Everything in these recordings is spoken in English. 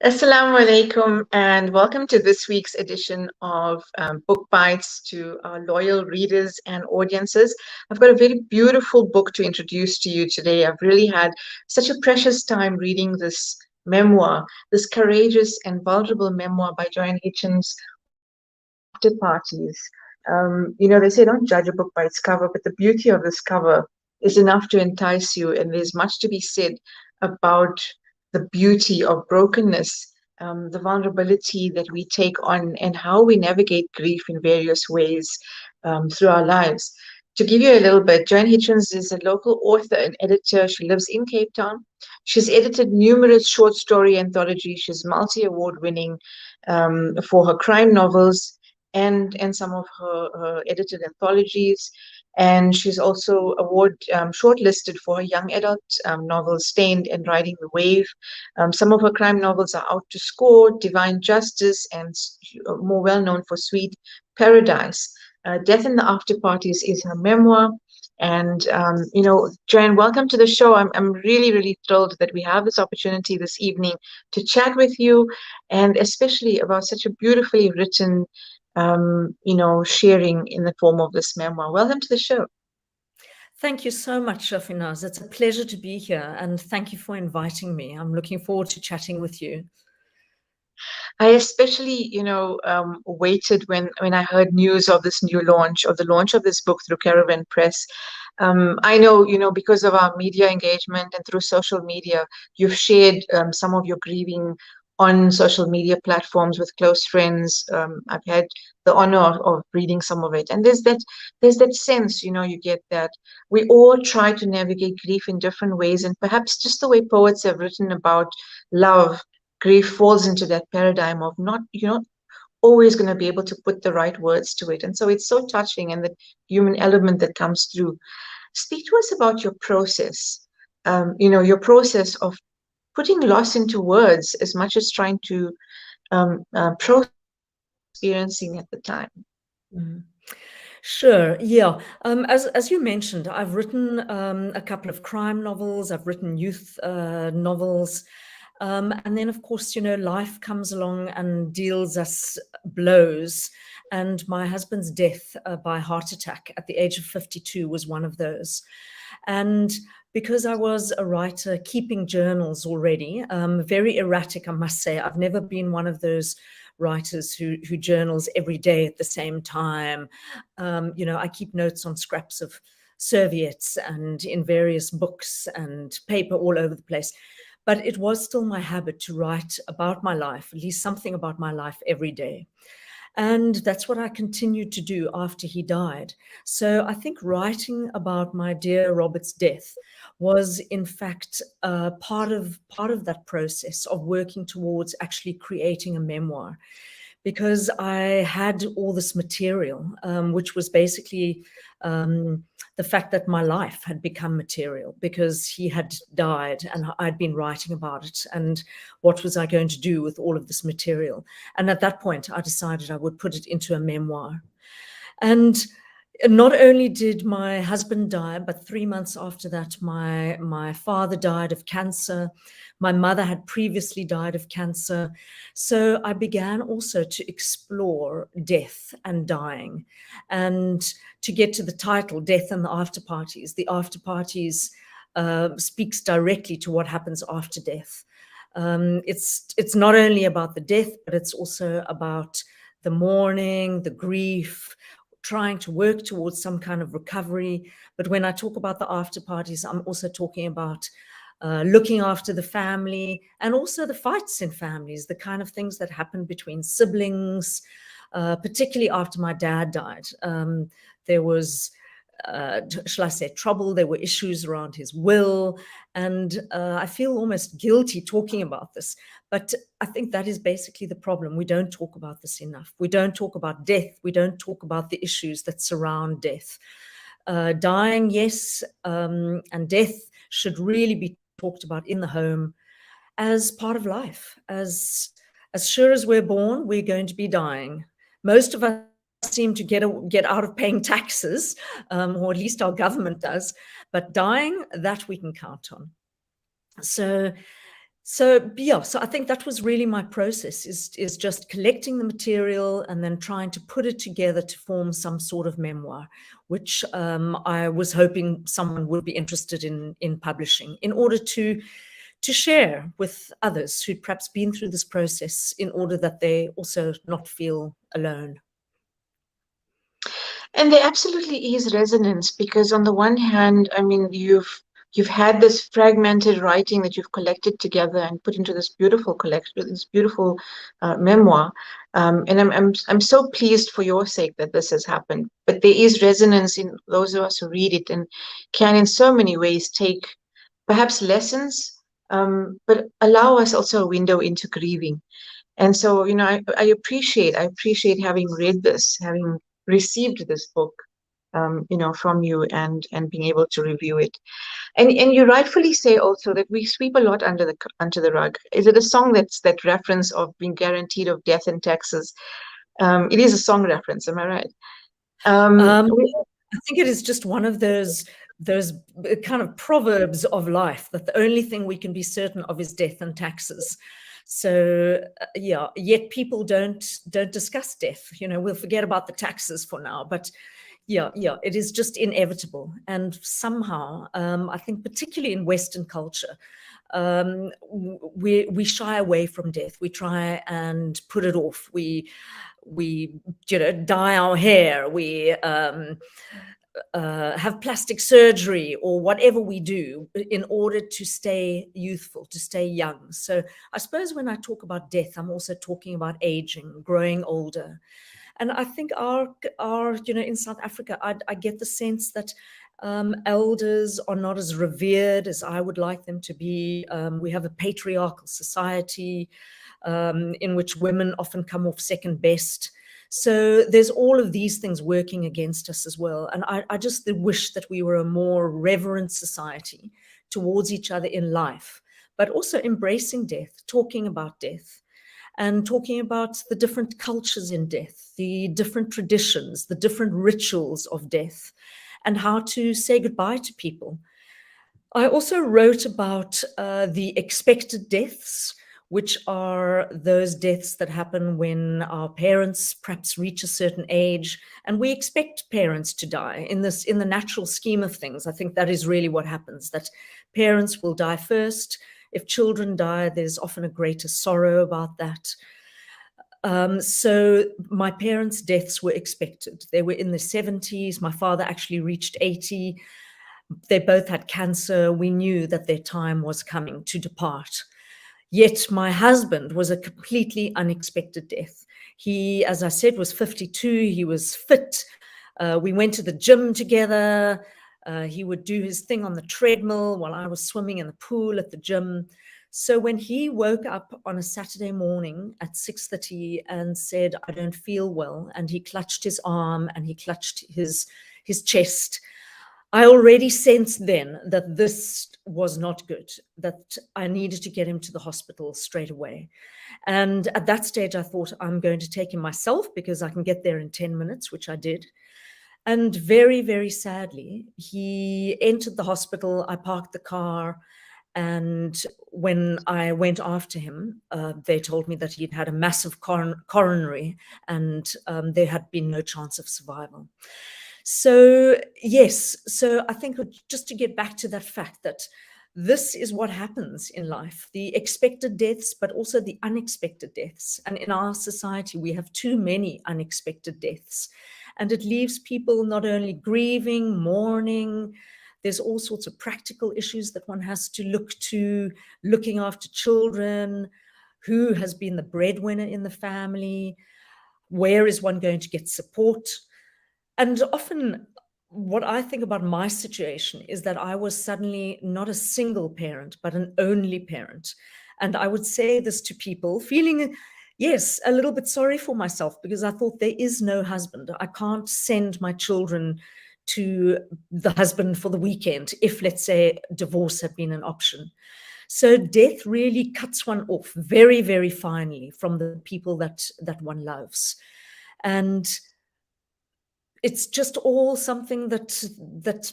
Assalamu alaikum and welcome to this week's edition of Book Bites to our loyal readers and audiences. I've got a very beautiful book to introduce to you today. I've really had such a precious time reading this memoir, this courageous and vulnerable memoir by Joanne Hichens, After Parties. They say don't judge a book by its cover, but the beauty of this cover is enough to entice you, and there's much to be said about the beauty of brokenness, the vulnerability that we take on, and how we navigate grief in various ways through our lives. To give you a little bit, Joanne Hichens is a local author and editor. She lives in Cape Town. She's edited numerous short story anthologies. She's multi-award winning for her crime novels and some of her edited anthologies. And she's also award shortlisted for her young adult novel Stained and Riding the Wave. Some of her crime novels are Out to Score, Divine Justice, and more well known for Sweet Paradise. Death in the After Parties is her memoir. And, Joanne, welcome to the show. I'm really, really thrilled that we have this opportunity this evening to chat with you, and especially about such a beautifully written sharing in the form of this memoir. Welcome to the show. Thank you so much, Shafinaaz. It's a pleasure to be here, and thank you for inviting me. I'm looking forward to chatting with you. I especially, waited when I heard news of this new launch, of the launch of this book through Caravan Press. I know, because of our media engagement and through social media, you've shared some of your grieving on social media platforms with close friends. I've had the honor of reading some of it, and there's that sense, you get that we all try to navigate grief in different ways, and perhaps just the way poets have written about love, grief falls into that paradigm of you're not always going to be able to put the right words to it, and so it's so touching, and the human element that comes through. Speak to us about your process. Your process of putting loss into words as much as trying to process experiencing at the time. Sure, yeah. As you mentioned, I've written a couple of crime novels. I've written youth novels. And then, of course, life comes along and deals us blows. And my husband's death by heart attack at the age of 52 was one of those. And because I was a writer keeping journals already, very erratic, I must say. I've never been one of those writers who journals every day at the same time. I keep notes on scraps of serviettes and in various books and paper all over the place. But it was still my habit to write about my life, at least something about my life every day. And that's what I continued to do after he died. So I think writing about my dear Robert's death was, in fact, part of that process of working towards actually creating a memoir, because I had all this material, which was basically the fact that my life had become material because he had died and I'd been writing about it. And what was I going to do with all of this material? And at that point, I decided I would put it into a memoir. And not only did my husband die, but 3 months after that, my father died of cancer. My mother had previously died of cancer. So I began also to explore death and dying. And to get to the title, Death and the After Parties, the after parties speaks directly to what happens after death. It's not only about the death, but it's also about the mourning, the grief, trying to work towards some kind of recovery. But when I talk about the after parties, I'm also talking about looking after the family and also the fights in families, the kind of things that happen between siblings, particularly after my dad died. There was, shall I say, trouble. There were issues around his will. And I feel almost guilty talking about this. But I think that is basically the problem. We don't talk about this enough. We don't talk about death. We don't talk about the issues that surround death. Dying, yes, and death should really be talked about in the home as part of life. As sure as we're born, we're going to be dying. Most of us seem to get out of paying taxes, or at least our government does. But dying, that we can count on. So So yeah, so I think that was really my process, is just collecting the material and then trying to put it together to form some sort of memoir, which I was hoping someone would be interested in publishing, in order to share with others who'd perhaps been through this process, in order that they also not feel alone. And there absolutely is resonance because on the one hand, I mean, you've had this fragmented writing that you've collected together and put into this beautiful collection, this beautiful memoir. And I'm so pleased for your sake that this has happened. But there is resonance in those of us who read it and can, in so many ways, take perhaps lessons, but allow us also a window into grieving. And so, I appreciate having read this, having received this book, from you and being able to review it. And you rightfully say also that we sweep a lot under the rug. Is it a song that's that reference of being guaranteed of death and taxes? It is a song reference, am I right? Um, We, I think it is just one of those kind of proverbs of life, that the only thing we can be certain of is death and taxes. So yeah, yet people don't discuss death. We'll forget about the taxes for now, but yeah, it is just inevitable. And somehow, I think particularly in Western culture, we shy away from death. We try and put it off. We dye our hair. We have plastic surgery, or whatever we do in order to stay youthful, to stay young. So I suppose when I talk about death, I'm also talking about aging, growing older. And I think our in South Africa, I get the sense that elders are not as revered as I would like them to be. We have a patriarchal society in which women often come off second best. So there's all of these things working against us as well. And I just wish that we were a more reverent society towards each other in life, but also embracing death, talking about death, and talking about the different cultures in death, the different traditions, the different rituals of death, and how to say goodbye to people. I also wrote about the expected deaths, which are those deaths that happen when our parents perhaps reach a certain age, and we expect parents to die in the natural scheme of things. I think that is really what happens, that parents will die first. If children die, there's often a greater sorrow about that. So my parents' deaths were expected. They were in their 70s. My father actually reached 80. They both had cancer. We knew that their time was coming to depart. Yet my husband was a completely unexpected death. He, as I said, was 52. He was fit. We went to the gym together. He would do his thing on the treadmill while I was swimming in the pool at the gym. So when he woke up on a Saturday morning at 6:30 and said, "I don't feel well," and he clutched his arm and he clutched his chest, I already sensed then that this was not good, that I needed to get him to the hospital straight away. And at that stage, I thought, I'm going to take him myself because I can get there in 10 minutes, which I did. And very, very sadly, he entered the hospital. I parked the car. And when I went after him, they told me that he'd had a massive coronary, and there had been no chance of survival. So, yes, so I think just to get back to that fact that this is what happens in life, the expected deaths, but also the unexpected deaths. And in our society, we have too many unexpected deaths. And it leaves people not only grieving, mourning, there's all sorts of practical issues that one has to look to, looking after children, who has been the breadwinner in the family, where is one going to get support? And often what I think about my situation is that I was suddenly not a single parent, but an only parent. And I would say this to people, feeling, yes, a little bit sorry for myself, because I thought there is no husband. I can't send my children to the husband for the weekend if, let's say, divorce had been an option. So death really cuts one off very, very finely from the people that one loves. And it's just all something that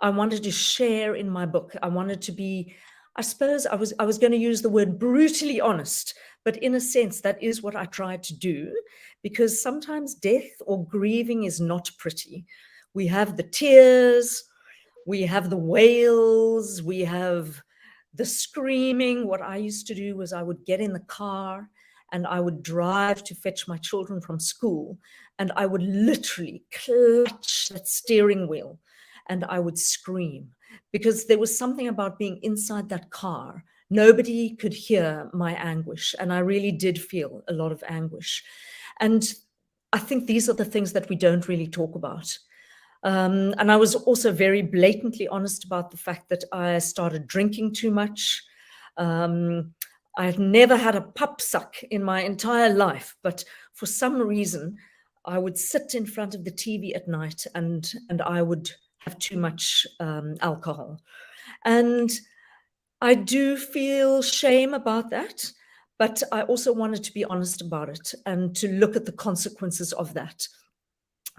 I wanted to share in my book. I wanted to be I suppose I was going to use the word brutally honest, but in a sense, that is what I tried to do, because sometimes death or grieving is not pretty. We have the tears, we have the wails, we have the screaming. What I used to do was I would get in the car and I would drive to fetch my children from school, and I would literally clutch that steering wheel and I would scream, because there was something about being inside that car. Nobody could hear my anguish, and I really did feel a lot of anguish. And I think these are the things that we don't really talk about. And I was also very blatantly honest about the fact that I started drinking too much. I had never had a pup suck in my entire life, but for some reason, I would sit in front of the TV at night and I would have too much alcohol. And I do feel shame about that, but I also wanted to be honest about it and to look at the consequences of that.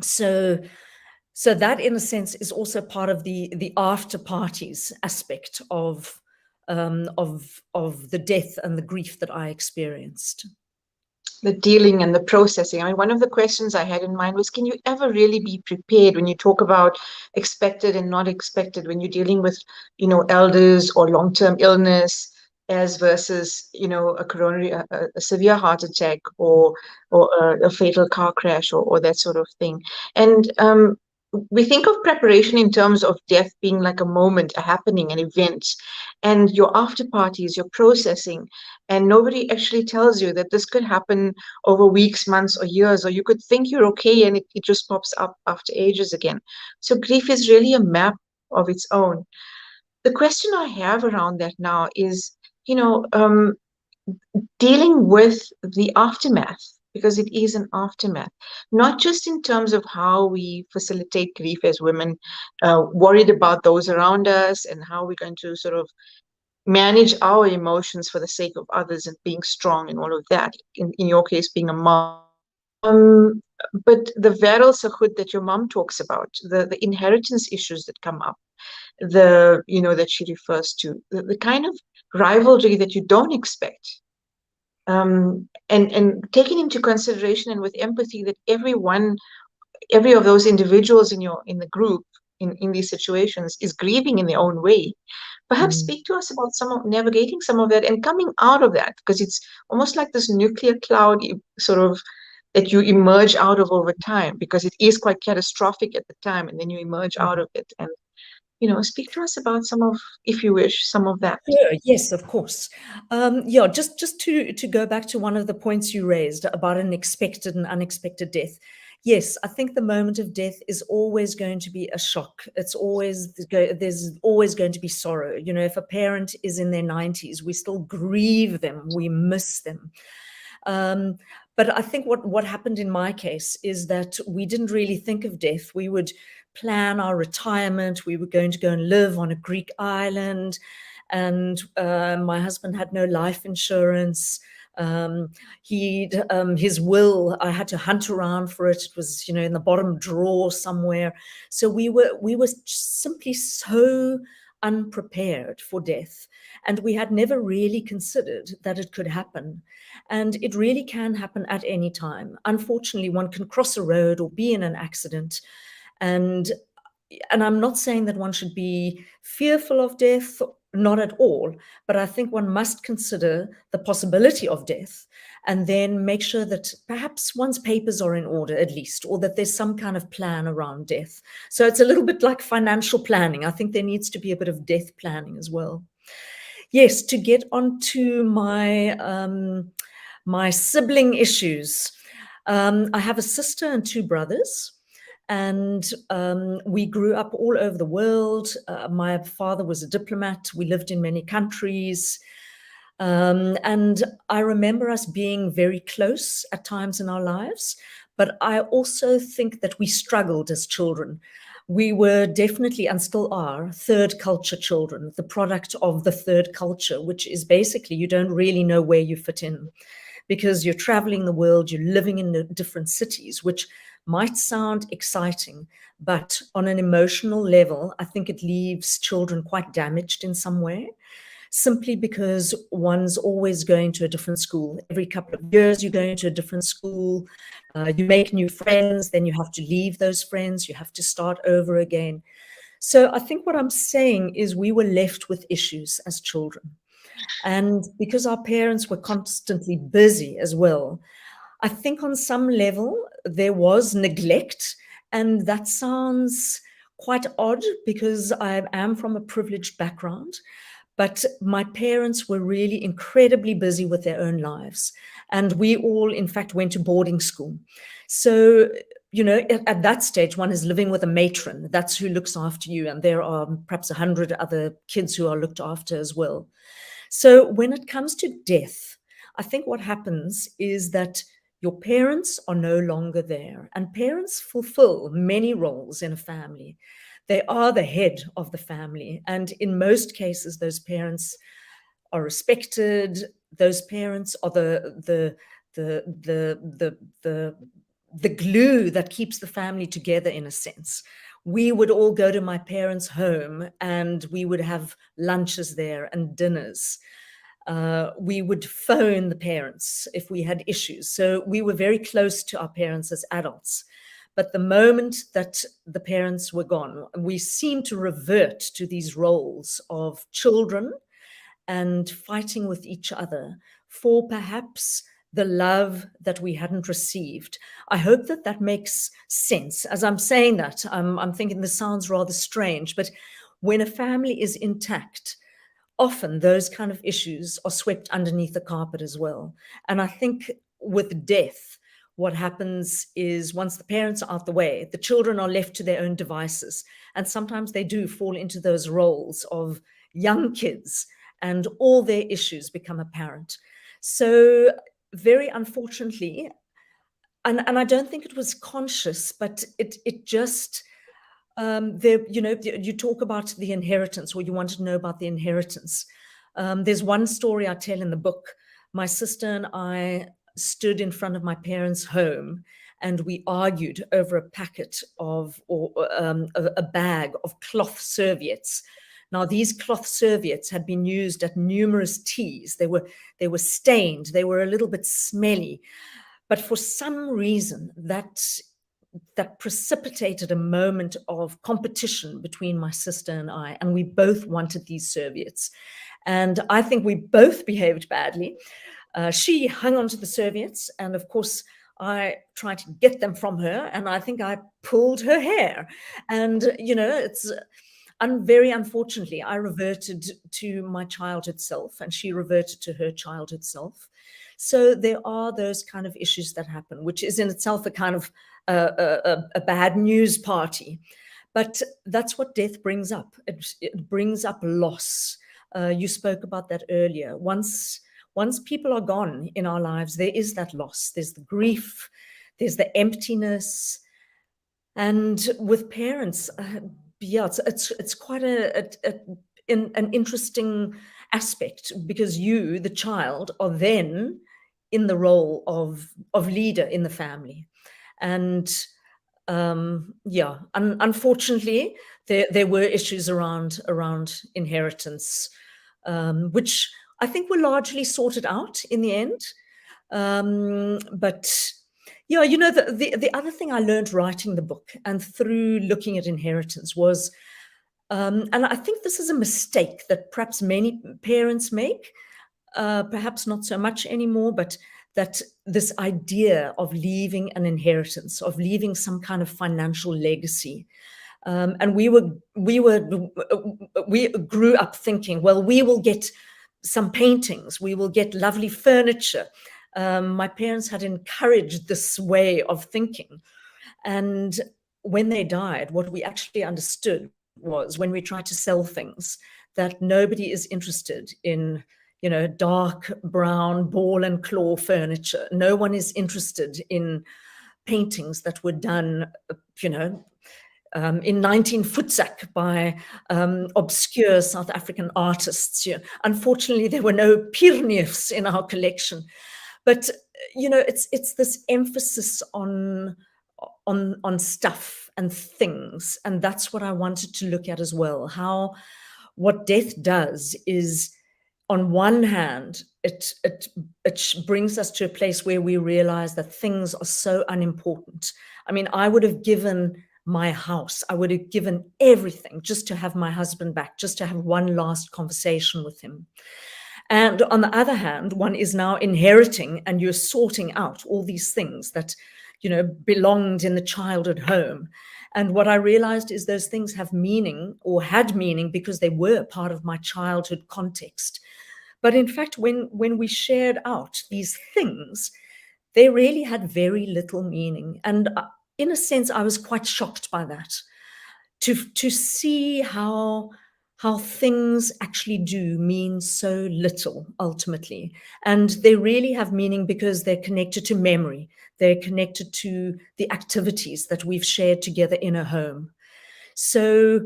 So that, in a sense, is also part of the after parties aspect of the death and the grief that I experienced. The dealing and the processing. I mean, one of the questions I had in mind was, can you ever really be prepared when you talk about expected and not expected, when you're dealing with, elders or long-term illness, as versus, a coronary, a severe heart attack, or a fatal car crash, or that sort of thing. And we think of preparation in terms of death being like a moment, a happening, an event, and your after parties, your processing, and nobody actually tells you that this could happen over weeks, months, or years, or you could think you're okay and it just pops up after ages again. So grief is really a map of its own. The question I have around that now is, you know, um, dealing with the aftermath, because it is an aftermath, not just in terms of how we facilitate grief as women, worried about those around us and how we're going to sort of manage our emotions for the sake of others and being strong and all of that. In your case, being a mom. Um, but the viral sahud that your mom talks about, the inheritance issues that come up, that she refers to, the kind of rivalry that you don't expect, and taking into consideration and with empathy that every of those individuals in the group in these situations is grieving in their own way. Perhaps Mm. speak to us about some of navigating some of that and coming out of that, because it's almost like this nuclear cloud sort of that you emerge out of over time, because it is quite catastrophic at the time, and then you emerge out Mm. of it. And speak to us about some of, if you wish, some of that. Sure, yes, of course. Yeah, just to go back to one of the points you raised about an expected and unexpected death. Yes, I think the moment of death is always going to be a shock. There's always going to be sorrow. If a parent is in their 90s, we still grieve them, we miss them. Um, but I think what happened in my case is that we didn't really think of death. We would plan our retirement. We were going to go and live on a Greek island, and my husband had no life insurance. His will, I had to hunt around for it. It was, in the bottom drawer somewhere. So we were simply so unprepared for death, and we had never really considered that it could happen. And it really can happen at any time. Unfortunately, one can cross a road or be in an accident, and I'm not saying that one should be fearful of death, not at all, but I think one must consider the possibility of death, and then make sure that perhaps one's papers are in order at least, or that there's some kind of plan around death. So it's a little bit like financial planning. I think there needs to be a bit of death planning as well. Yes, to get onto my sibling issues. I have a sister and two brothers, and we grew up all over the world. My father was a diplomat. We lived in many countries. And I remember us being very close at times in our lives, but I also think that we struggled as children. We were definitely, and still are, third culture children, the product of the third culture, which is basically you don't really know where you fit in, because you're traveling the world, you're living in different cities, which might sound exciting, but on an emotional level, I think it leaves children quite damaged in some way. simply because one's always going to a different school. Every couple of years, you're going to a different school. You make new friends, then you have to leave those friends. You have to start over again. So I think what I'm saying is we were left with issues as children. And because our parents were constantly busy as well, I think on some level there was neglect. And that sounds quite odd because I am from a privileged background. But my parents were really incredibly busy with their own lives. And we all, in fact, went to boarding school. So, at that stage, one is living with a matron. That's who looks after you. And there are perhaps 100 other kids who are looked after as well. So when it comes to death, I think what happens is that your parents are no longer there, and parents fulfill many roles in a family. They are the head of the family, and in most cases, those parents are respected. Those parents are the glue that keeps the family together, in a sense. We would all go to my parents' home and we would have lunches there and dinners. We would phone the parents if we had issues. So we were very close to our parents as adults. But the moment that the parents were gone, we seemed to revert to these roles of children and fighting with each other for perhaps the love that we hadn't received. I hope that that makes sense. As I'm saying that, I'm thinking this sounds rather strange, but when a family is intact, often those kind of issues are swept underneath the carpet as well. And I think with death, what happens is once the parents are out the way, the children are left to their own devices. And sometimes they do fall into those roles of young kids, and all their issues become apparent. So very unfortunately, and I don't think it was conscious, but it just there, you talk about the inheritance, or you want to know about the inheritance. There's one story I tell in the book. My sister and I stood in front of my parents' home, and we argued over a packet of, or a bag of cloth serviettes. Now, these cloth serviettes had been used at numerous teas. They were stained. They were a little bit smelly, but for some reason that precipitated a moment of competition between my sister and I, and we both wanted these serviettes. And I think we both behaved badly. She hung onto the serviettes, and of course, I tried to get them from her, and I think I pulled her hair. And, it's very unfortunately, I reverted to my childhood self, and she reverted to her childhood self. So there are those kind of issues that happen, which is in itself a kind of a bad news party. But that's what death brings up. It brings up loss. You spoke about that earlier. Once people are gone in our lives, there is that loss. There's the grief, there's the emptiness. And with parents, yeah, it's quite an interesting aspect, because you, the child, are then in the role of leader in the family. And unfortunately, there were issues around inheritance, which I think were largely sorted out in the end. But yeah, the other thing I learned writing the book and through looking at inheritance was, and I think this is a mistake that perhaps many parents make, perhaps not so much anymore, but that this idea of leaving an inheritance, of leaving some kind of financial legacy. And we grew up thinking, well, we will get some paintings, we will get lovely furniture. My parents had encouraged this way of thinking. And when they died, what we actually understood was, when we tried to sell things, that nobody is interested in dark brown ball and claw furniture. No one is interested in paintings that were done, in 19 Futsak by obscure South African artists. Unfortunately, there were no Pierneefs in our collection. But, it's this emphasis on stuff and things. And that's what I wanted to look at as well. What death does is on one hand, it brings us to a place where we realize that things are so unimportant. I mean, I would have given my house, I would have given everything just to have my husband back, just to have one last conversation with him. And on the other hand, one is now inheriting, and you're sorting out all these things that, belonged in the childhood home. And what I realized is those things have meaning, or had meaning, because they were part of my childhood context. But in fact, when we shared out these things, they really had very little meaning. And in a sense, I was quite shocked by that, to see how things actually do mean so little ultimately. And they really have meaning because they're connected to memory. They're connected to the activities that we've shared together in a home. So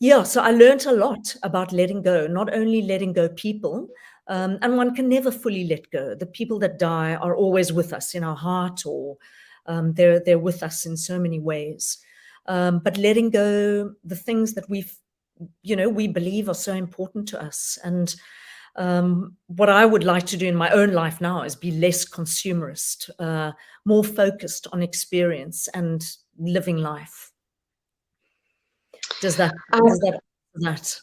I learned a lot about letting go, not only letting go people, and one can never fully let go. The people that die are always with us in our heart, or they're with us in so many ways. But letting go the things that we believe are so important to us. And what I would like to do in my own life now is be less consumerist, more focused on experience and living life. Does that that?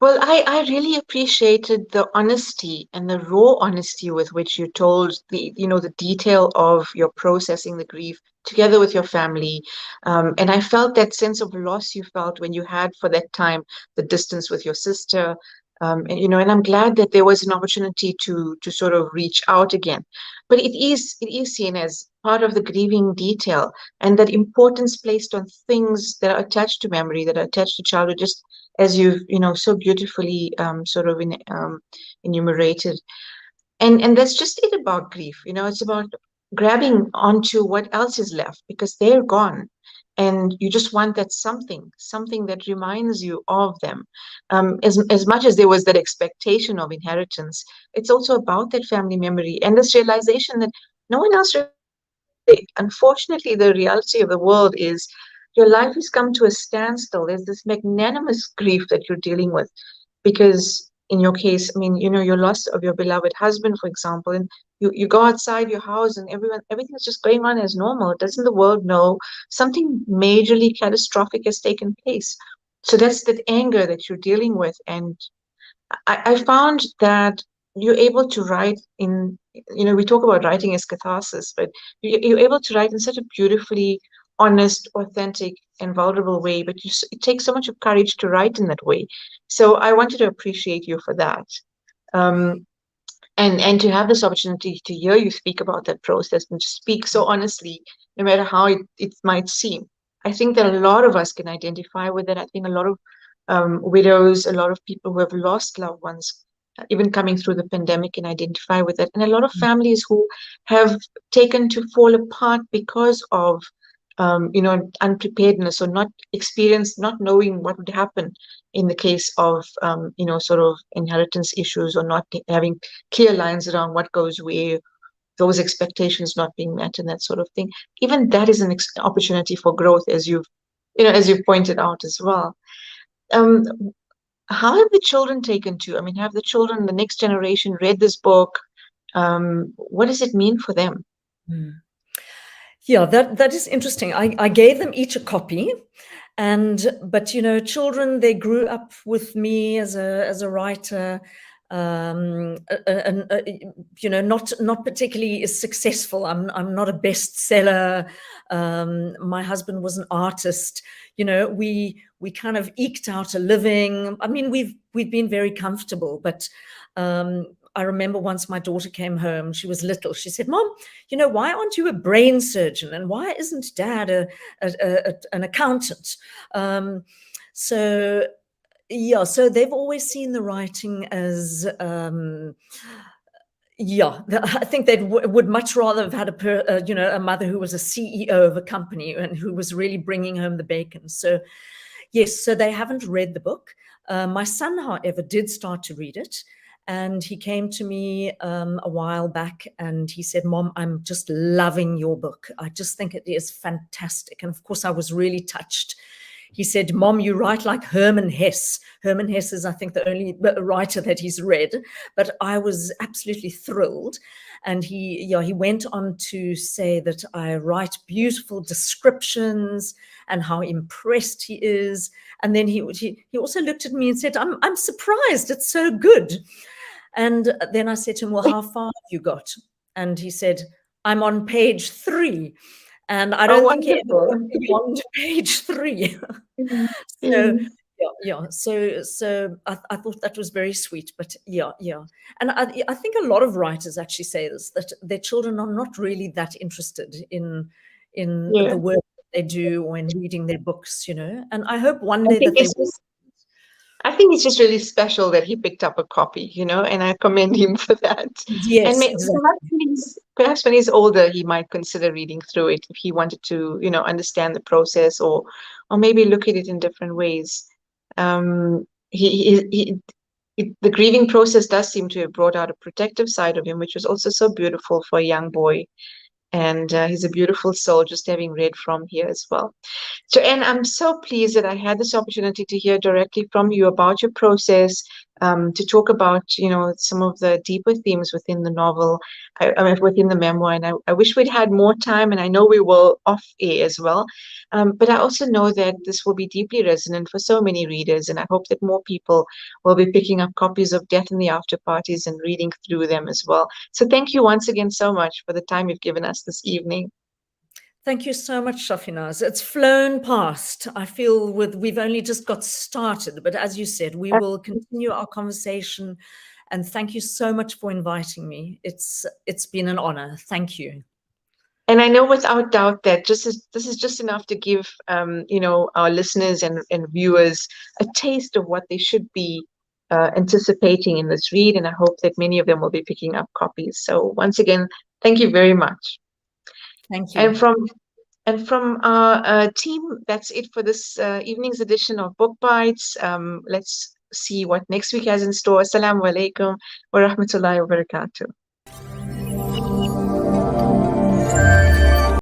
Well, I really appreciated the honesty and the raw honesty with which you told the detail of your processing the grief together with your family. And I felt that sense of loss you felt when you had for that time the distance with your sister. And I'm glad that there was an opportunity to sort of reach out again. But it is seen as part of the grieving detail, and that importance placed on things that are attached to memory, that are attached to childhood, just as you've so beautifully sort of enumerated. And that's just it about grief. It's about grabbing onto what else is left, because they're gone, and you just want that something that reminds you of them. As much as there was that expectation of inheritance, it's also about that family memory and this realization that no one else. Unfortunately, the reality of the world is your life has come to a standstill. There's this magnanimous grief that you're dealing with, because in your case, I mean, your loss of your beloved husband, for example, and you go outside your house and everything's just going on as normal. Doesn't the world know something majorly catastrophic has taken place? So that's that anger that you're dealing with. And I found that you're able to write in, we talk about writing as catharsis, but you're able to write in such a beautifully honest, authentic, and vulnerable way. But it takes so much of courage to write in that way. So I wanted to appreciate you for that. Um, and to have this opportunity to hear you speak about that process and to speak so honestly, no matter how it might seem. I think that a lot of us can identify with it. I think a lot of widows, a lot of people who have lost loved ones, even coming through the pandemic, can identify with it. And a lot of families who have taken to fall apart because of unpreparedness, or not knowing what would happen in the case of, sort of inheritance issues, or not having clear lines around what goes where, those expectations not being met, and that sort of thing. Even that is an opportunity for growth, as you've pointed out as well. Um, how have the children taken to? I mean, have the children, the next generation, read this book? What does it mean for them? Mm. Yeah, that is interesting. I gave them each a copy, but children, they grew up with me as a writer, and not particularly successful. I'm not a bestseller. My husband was an artist. We kind of eked out a living. I mean, we've been very comfortable, but I remember once my daughter came home. She was little. She said, "Mom, why aren't you a brain surgeon? And why isn't Dad an accountant?" So they've always seen the writing as, I think they would much rather have had a mother who was a CEO of a company and who was really bringing home the bacon. So yes, so they haven't read the book. My son, however, did start to read it. And he came to me a while back and he said, "Mom, I'm just loving your book. I just think it is fantastic." And of course, I was really touched. he said, "Mom, you write like Herman Hesse." Herman Hesse is, I think, the only writer that he's read, but I was absolutely thrilled. And he went on to say that I write beautiful descriptions and how impressed he is. And then he also looked at me and said, I'm surprised, it's so good. And then I said to him, well, how far have you got? And he said, I'm on page 3. And I Oh, don't think he ever wonderful. got beyond page 3. Mhm. So Mhm. yeah. So I thought that was very sweet. But yeah. And I think a lot of writers actually say this, that their children are not really that interested in Yeah. the work that they do or in reading their books, And I hope one I day think that they it's will. just I think it's just really special that he picked up a copy, and I commend him for that. And Yes, exactly. perhaps when he's older, he might consider reading through it if he wanted to, understand the process, or maybe look at it in different ways. The grieving process does seem to have brought out a protective side of him, which was also so beautiful for a young boy. And he's a beautiful soul, just having read from here as well. Joanne, I'm so pleased that I had this opportunity to hear directly from you about your process, to talk about, some of the deeper themes within the novel, I mean, within the memoir. And I wish we'd had more time, and I know we will off air as well. But I also know that this will be deeply resonant for so many readers, and I hope that more people will be picking up copies of Death in the After Parties and reading through them as well. So thank you once again so much for the time you've given us this evening. Thank you so much, Shafinaaz. It's flown past. I feel we've only just got started, but as you said, we will continue our conversation. And thank you so much for inviting me. It's been an honor. Thank you. And I know without doubt that this is just enough to give our listeners and viewers a taste of what they should be anticipating in this read. And I hope that many of them will be picking up copies. So once again, thank you very much. Thank And you. from our team, that's it for this evening's edition of Book Bites. Let's see what next week has in store. Assalamu alaikum wa rahmatullahi wa barakatuh.